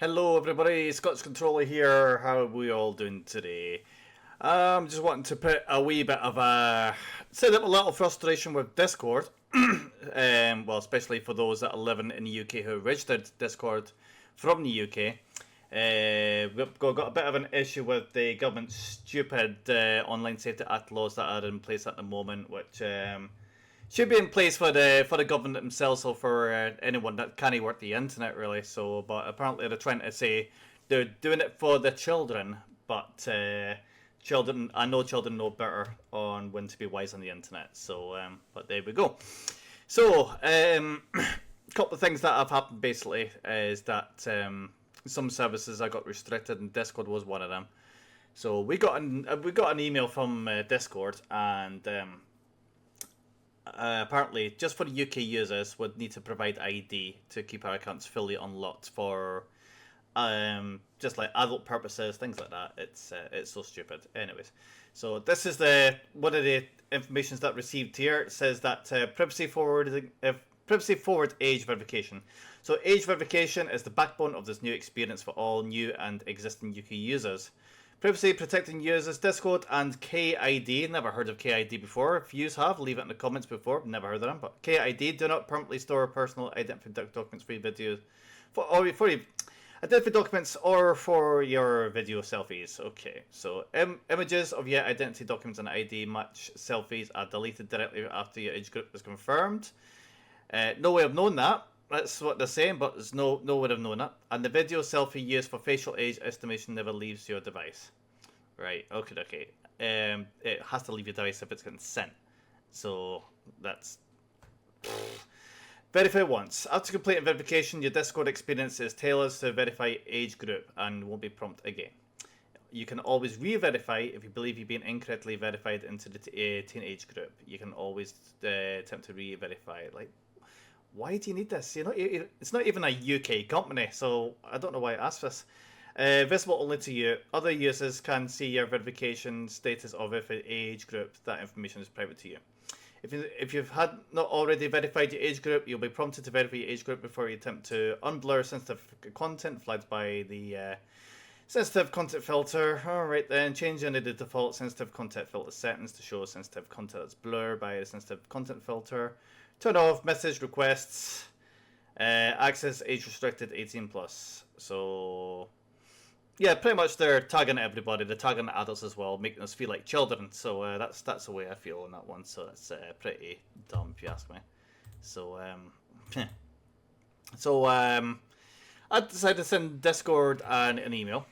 Hello everybody, Scott's Controller here. How are we all doing today? Just wanting to put a wee bit of a set up a little frustration with Discord. Well, especially for those that are living in the UK who registered Discord from the UK. We've got a bit of an issue with the government's stupid Online Safety Act laws that are in place at the moment, which should be in place for the government themselves, or for anyone that can't work the internet really. So, but apparently they're trying to say they're doing it for the children, but I know children know better on when to be wise on the internet. So, but there we go. So, a couple of things that have happened basically is that some services I got restricted, and Discord was one of them. So we got an email from Discord, and apparently, just for the UK users, would need to provide ID to keep our accounts fully unlocked for just like adult purposes, things like that. It's so stupid. Anyways, so this is one of the informations that received here. It says that privacy forward age verification. So age verification is the backbone of this new experience for all new and existing UK users. Privacy protecting users, Discord and KID. Never heard of KID before. If you have, leave it in the comments before. Never heard of them. But KID do not permanently store personal identity documents for your videos, for your identity documents or for your video selfies. Okay, so images of your identity documents and ID match selfies are deleted directly after your age group is confirmed. No way of knowing that. That's what they're saying, but there's no way of knowing that. And the video selfie used for facial age estimation never leaves your device. Right, okay. It has to leave your device if it's getting sent. So, that's... Verify once. After completing verification, your Discord experience is tailored to verify age group and won't be prompted again. You can always re-verify if you believe you've been incorrectly verified into the teenage group. You can always attempt to re-verify. Like, why do you need this? You know, it's not even a UK company, so I don't know why it asks this. Visible only to you. Other users can see your verification status of if an age group. That information is private to you. If you've not already verified your age group, you'll be prompted to verify your age group before you attempt to unblur sensitive content flagged by the sensitive content filter. Alright then, change any of the default sensitive content filter settings to show sensitive content that's blurred by a sensitive content filter. Turn off message requests. Access age restricted 18+. So, yeah, pretty much they're tagging everybody. They're tagging adults as well, making us feel like children. So that's the way I feel on that one. So that's pretty dumb if you ask me. So I decided to send Discord an email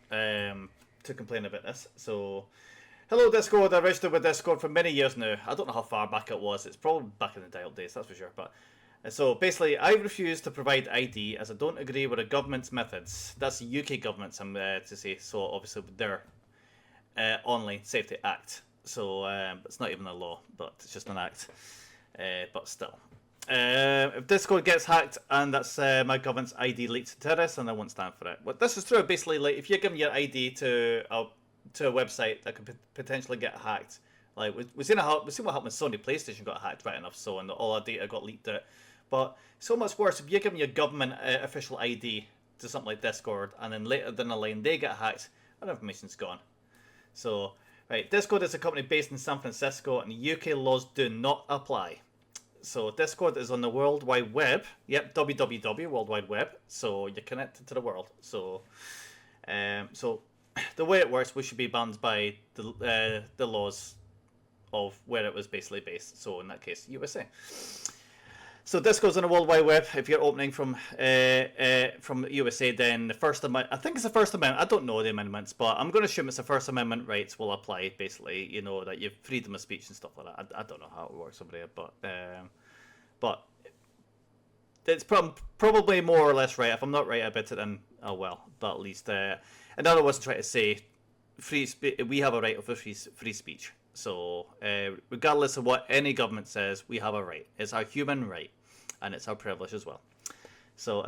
to complain about this. So. Hello Discord, I registered with Discord for many years now. I don't know how far back it was. It's probably back in the dial days, that's for sure. But so basically, I refuse to provide ID as I don't agree with the government's methods. That's the UK government's, I'm to say. So obviously with their Online Safety Act. So it's not even a law, but it's just an act. But still. If Discord gets hacked and that's my government's ID leaked to terrorists, then I won't stand for it. But this is true. Basically, like if you're giving your ID to a website that could potentially get hacked. Like we've seen what happened when Sony PlayStation got hacked, right enough, so, and all our data got leaked out. But so much worse if you're giving your government official ID to something like Discord, and then later down the line they get hacked, and information's gone. So, right, Discord is a company based in San Francisco, and the UK laws do not apply. So Discord is on the World Wide Web. Yep, www, World Wide Web. So you're connected to the world. So, the way it works, we should be banned by the laws of where it was basically based. So in that case, USA. So this goes on the World Wide Web. If you're opening from USA, then the First Amendment, I think it's the First Amendment. I don't know the amendments, but I'm going to assume it's the First Amendment rights will apply. Basically, you know that you have freedom of speech and stuff like that. I don't know how it works over there, but it's probably more or less right. If I'm not right about it, then oh well. But at least in other words, try to say we have a right of free speech. So regardless of what any government says, we have a right. It's our human right, and it's our privilege as well. So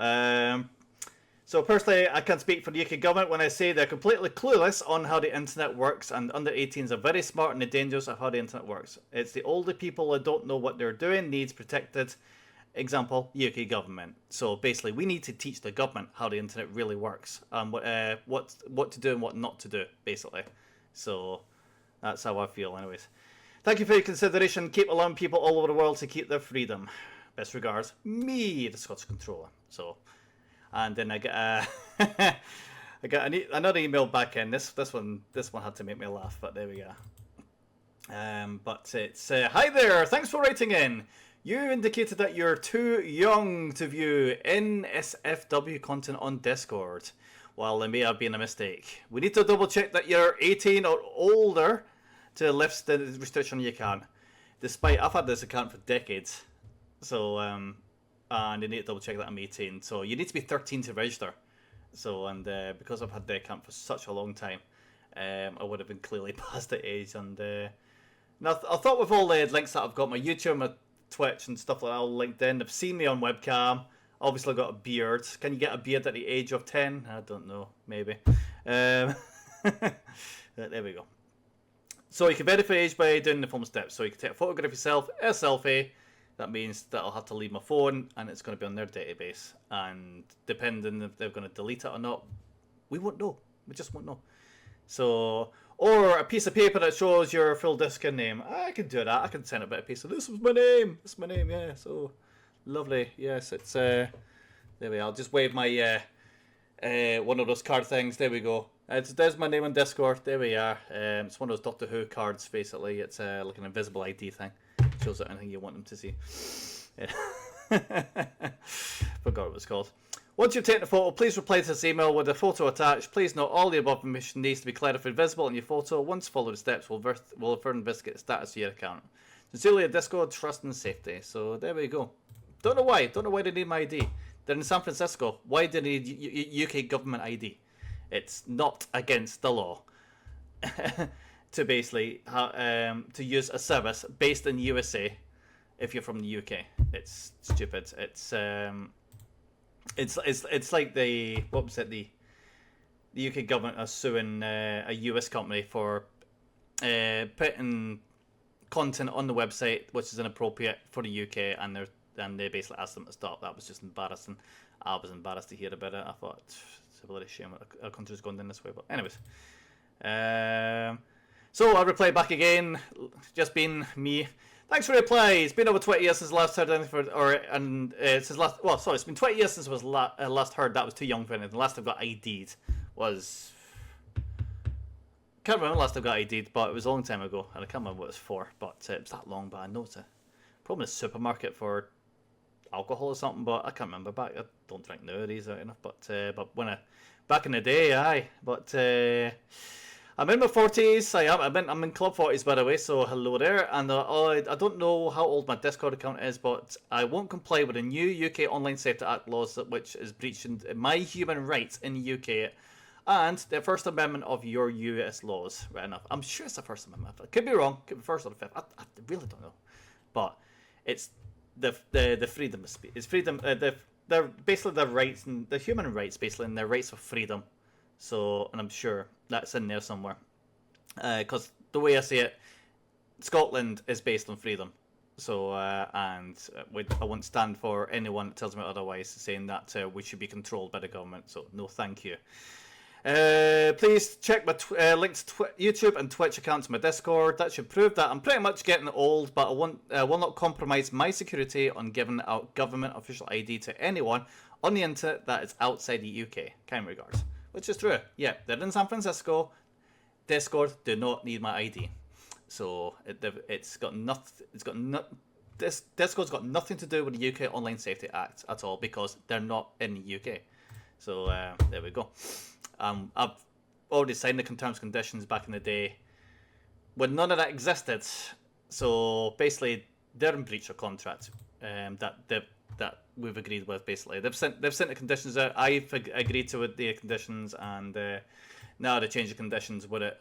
so personally, I can speak for the UK government when I say they're completely clueless on how the internet works, and under 18s are very smart and the dangers of how the internet works. It's the older people that don't know what they're doing needs protected Example, UK government. So basically, we need to teach the government how the internet really works and what to do and what not to do, basically. So that's how I feel, anyways. Thank you for your consideration. Keep allowing people all over the world to keep their freedom. Best regards, me, the Scottish Controller. So, and then I get I got another email back in. This one had to make me laugh, but there we go. But it's hi there. Thanks for writing in. You indicated that you're too young to view NSFW content on Discord. Well, there may have been a mistake. We need to double check that you're 18 or older to lift the restriction you can. Despite I've had this account for decades, so and you need to double check that I'm 18. So you need to be 13 to register. So and because I've had the account for such a long time, I would have been clearly past the age. And now I thought with all the links that I've got, my YouTube, my Twitch and stuff like that all linked in. They've seen me on webcam. Obviously got a beard. Can you get a beard at the age of 10? I don't know. Maybe. There we go. So you can verify age by doing the following steps. So you can take a photograph of yourself, a selfie. That means that I'll have to leave my phone and it's going to be on their database. And depending if they're going to delete it or not, we won't know. We just won't know. So, or a piece of paper that shows your full Discord name. I can do that. I can send a bit of piece of this was my name. This is my name. Yeah. So lovely. Yes, it's there we are. I'll just wave my one of those card things. There we go. There's my name on Discord. There we are. It's one of those Doctor Who cards, basically. It's like an invisible ID thing. Shows out anything you want them to see. Forgot what it's called. Once you've taken a photo, please reply to this email with a photo attached. Please note all the above information needs to be clarified visible in your photo. Once followed the steps, we'll further investigate the status of your account. Sincerely, a Discord, trust and safety. So there we go. Don't know why. Don't know why they need my ID. They're in San Francisco. Why do they need UK government ID? It's not against the law to basically to use a service based in USA if you're from the UK. It's stupid. It's like the what was it the UK government are suing a US company for putting content on the website which is inappropriate for the UK, and they basically asked them to stop. That was just embarrassing. I was embarrassed to hear about it. I thought it's a bloody shame our country's gone down this way. But anyways, so I replied back again, just being me. Thanks for the reply. It's been over 20 years since I last heard anything it's been 20 years since I was last heard. That was too young for anything. The last I got ID'd was... Can't remember the last I got ID'd, but it was a long time ago. And I can't remember what it was for, but it was that long. But I know it's probably a supermarket for alcohol or something, but I can't remember. Back, I don't drink nowadays enough, but when back in the day, aye. But I'm in my 40s. I'm in Club 40s, by the way, so hello there. And I don't know how old my Discord account is, but I won't comply with the new UK Online Safety Act laws, which is breaching my human rights in the UK and the First Amendment of your US laws. Right enough. I'm sure it's the First Amendment. I could be wrong. Could be first or the fifth. I really don't know. But it's the freedom of speech. It's freedom. They're basically their rights and the human rights, basically, and their rights of freedom. So, and I'm sure that's in there somewhere. Because the way I see it, Scotland is based on freedom. So, I won't stand for anyone that tells me otherwise, saying that we should be controlled by the government. So, no, thank you. Please check my links to YouTube and Twitch accounts in my Discord. That should prove that I'm pretty much getting old, but I will not compromise my security on giving out government official ID to anyone on the internet that is outside the UK. Kind regards. Which is true. Yeah, they're in San Francisco. Discord do not need my ID. So Discord's got nothing to do with the UK Online Safety Act at all because they're not in the UK. So there we go. I've already signed the terms and conditions back in the day when none of that existed. So basically, they're in breach of contract that we've agreed with. Basically, they've sent the conditions out. I've agreed to the conditions, and now they change the conditions with it.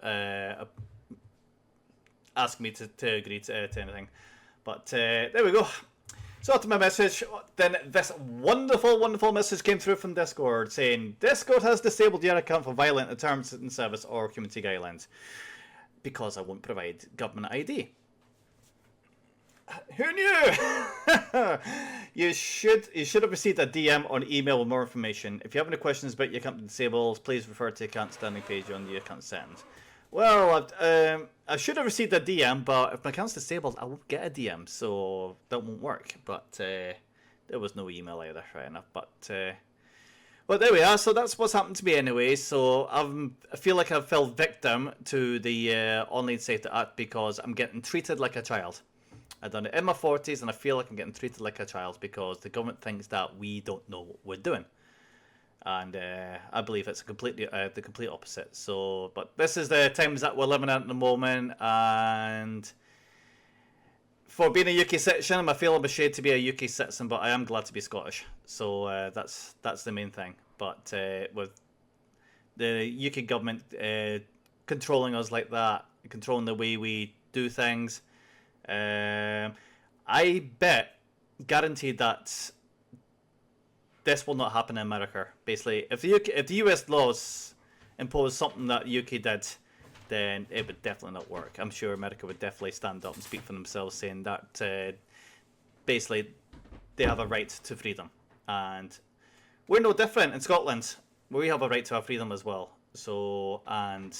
Ask me to agree to anything. But there we go. So after my message, then this wonderful, wonderful message came through from Discord saying, Discord has disabled your account for violating the terms and service or community guidelines because I won't provide government ID. Who knew? You should have received a DM on email with more information. If you have any questions about your account disables, please refer to the account standing page on the account settings. Well, I should have received a DM, but if my account's disabled, I won't get a DM, so that won't work. But there was no email either, right enough. But well, there we are. So that's what's happened to me anyway. So I feel like I've fell victim to the Online Safety Act because I'm getting treated like a child. I've done it in my 40s, and I feel like I'm getting treated like a child because the government thinks that we don't know what we're doing. And I believe it's completely the complete opposite. So, but this is the times that we're living in at the moment, and for being a UK citizen, I feel I'm ashamed to be a UK citizen, but I am glad to be Scottish. So that's the main thing. But with the UK government controlling us like that, controlling the way we do things, I bet, guaranteed that this will not happen in America. Basically, if the US laws impose something that the UK did, then it would definitely not work. I'm sure America would definitely stand up and speak for themselves, saying that basically they have a right to freedom, and we're no different in Scotland. We have a right to our freedom as well. So, and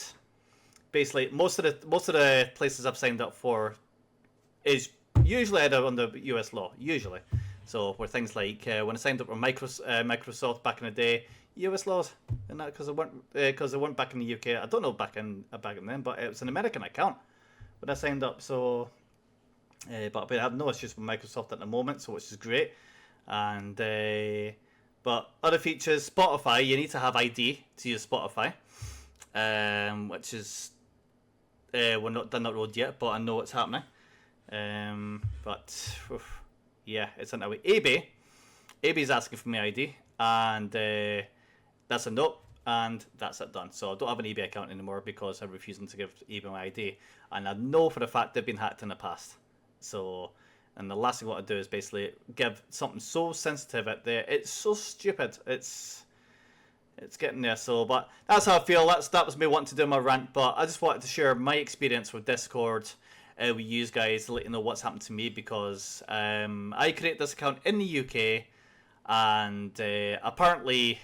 basically most of the places I've signed up for is usually under US law, usually. So where things like when I signed up for Microsoft back in the day, US laws, and that because they weren't back in the UK. I don't know back in then, but it was an American account when I signed up. So, but I have no issues with Microsoft at the moment, so which is great. And but other features, Spotify, you need to have ID to use Spotify, which is we're not done that road yet, but I know it's happening. But yeah, it's on the way. eBay's asking for my ID, and that's a no, and that's it done. So I don't have an eBay account anymore because I'm refusing to give eBay my ID, and I know for a fact they've been hacked in the past. So, and the last thing I want to do is basically give something so sensitive out there. It's so stupid. It's getting there. So, but that's how I feel. That was me wanting to do my rant, but I just wanted to share my experience with Discord. We use guys to let you know what's happened to me because I created this account in the UK, and apparently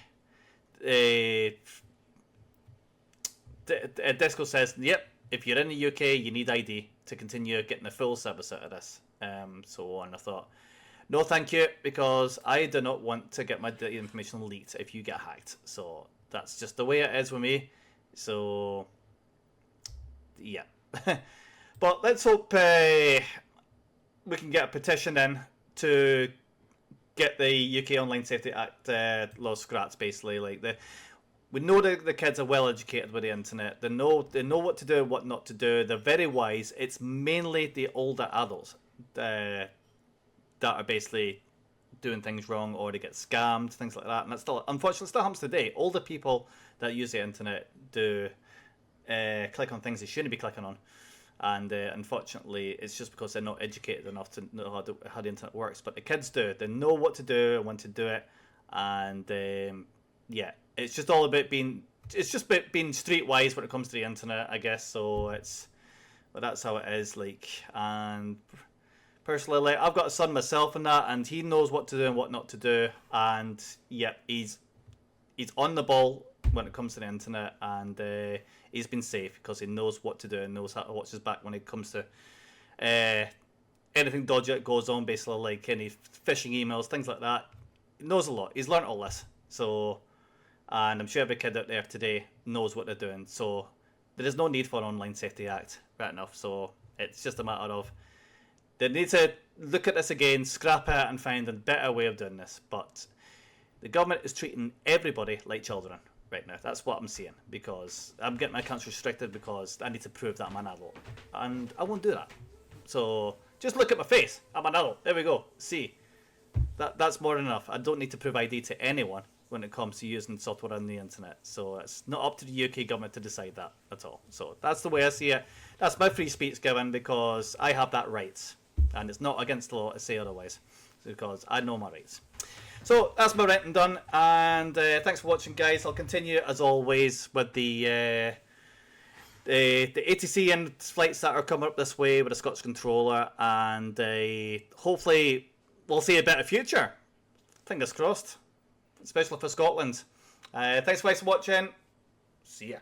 Discord says, yep, if you're in the UK, you need ID to continue getting the full service out of this. So on, I thought, no, thank you, because I do not want to get my information leaked if you get hacked. So that's just the way it is with me. So yeah. But let's hope we can get a petition in to get the UK Online Safety Act laws scrapped. Basically, like we know that the kids are well educated with the internet. They know what to do and what not to do. They're very wise. It's mainly the older adults that are basically doing things wrong, or they get scammed, things like that. And that still, unfortunately, still happens today. Older people that use the internet do click on things they shouldn't be clicking on. And unfortunately, it's just because they're not educated enough to know how the internet works. But the kids do. They know what to do and when to do it. And yeah, it's just all about being streetwise when it comes to the internet, I guess. So but that's how it is. Like, and personally, like, I've got a son myself and that, and he knows what to do and what not to do. And yeah, he's on the ball when it comes to the internet, and he's been safe because he knows what to do and knows how to watch his back when it comes to anything dodgy that goes on, basically like any phishing emails, things like that. He knows a lot. He's learned all this. So, and I'm sure every kid out there today knows what they're doing. So there is no need for an Online Safety Act, right enough. So it's just a matter of they need to look at this again, scrap it, and find a better way of doing this. But the government is treating everybody like children right now. That's what I'm seeing, because I'm getting my accounts restricted because I need to prove that I'm an adult, and I won't do that. So just look at my face. I'm an adult. There we go. See, that's more than enough. I don't need to prove ID to anyone when it comes to using software on the internet. So it's not up to the UK government to decide that at all. So that's the way I see it. That's my free speech given because I have that right, and it's not against the law to say otherwise, because I know my rights. So that's my ranting done, and thanks for watching, guys. I'll continue as always with the the ATC and flights that are coming up this way with a Scottish controller, and hopefully we'll see a better future. Fingers crossed, especially for Scotland. Thanks guys for watching. See ya.